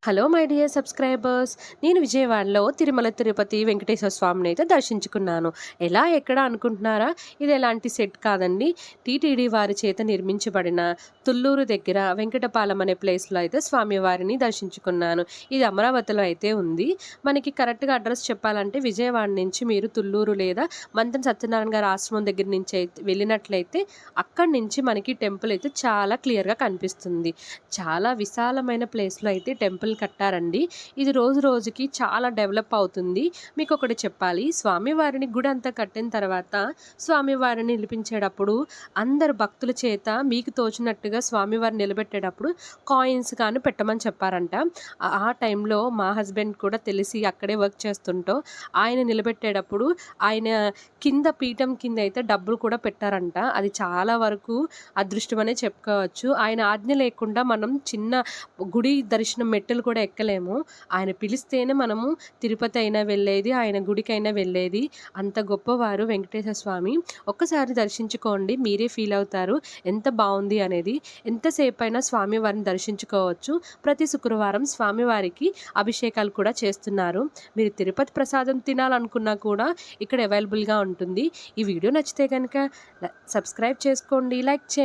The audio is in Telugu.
Hello my dear subscribers. నేను విజయవాడలో తిరుమల తిరుపతి వెంకటేశ్వర స్వామిని అయితే దర్శించుకున్నాను. ఎక్కడ అనుకుంటున్నారా? ఇది ఎలాంటి సెట్ కాదండి. టీటీడీ వారి చేత నిర్మించబడిన తుళ్ళూరు దగ్గర వెంకటపాలెం అనే ప్లేస్లో అయితే స్వామివారిని దర్శించుకున్నాను. ఇది అమరావతిలో అయితే ఉంది. మనకి కరెక్ట్గా అడ్రస్ చెప్పాలంటే విజయవాడ నుంచి మీరు తుళ్ళూరు లేదా మంతెన సత్యనారాయణ గారి ఆశ్రమం దగ్గర నుంచి అయితే వెళ్ళినట్లయితే అక్కడి నుంచి మనకి టెంపుల్ అయితే చాలా క్లియర్గా కనిపిస్తుంది. చాలా విశాలమైన ప్లేస్లో అయితే టెంపుల్ కట్టారండి. ఇది రోజు రోజుకి చాలా డెవలప్ అవుతుంది. మీకు ఒకటి చెప్పాలి, స్వామివారిని గుడి అంతా కట్టిన తర్వాత స్వామివారిని నిలిపించేటప్పుడు అందరు భక్తుల చేత మీకు తోచినట్టుగా స్వామివారిని నిలబెట్టేటప్పుడు కాయిన్స్ కానీ పెట్టమని చెప్పారంట. ఆ టైంలో మా హస్బెండ్ కూడా తెలిసి అక్కడే వర్క్ చేస్తుంటో ఆయన నిలబెట్టేటప్పుడు ఆయన కింద పీఠం కింద అయితే డబ్బులు కూడా పెట్టారంట. అది చాలా వరకు అదృష్టమనే చెప్పుకోవచ్చు. ఆయన ఆజ్ఞ లేకుండా మనం చిన్న గుడి దర్శనం మెట్టులు కూడా ఎక్కలేము. ఆయన పిలిస్తేనే మనము తిరుపతి అయినా వెళ్ళేది, ఆయన గుడికైనా వెళ్ళేది. అంత గొప్పవారు వెంకటేశ్వర స్వామి. ఒక్కసారి దర్శించుకోండి, మీరే ఫీల్ అవుతారు ఎంత బాగుంది అనేది. ఎంతసేపు అయినా స్వామివారిని దర్శించుకోవచ్చు. ప్రతి శుక్రవారం స్వామివారికి అభిషేకాలు కూడా చేస్తున్నారు. మీరు తిరుపతి ప్రసాదం తినాలనుకున్నా కూడా ఇక్కడ అవైలబుల్గా ఉంటుంది. ఈ వీడియో నచ్చితే కనుక సబ్స్క్రైబ్ చేసుకోండి, లైక్ చేయండి.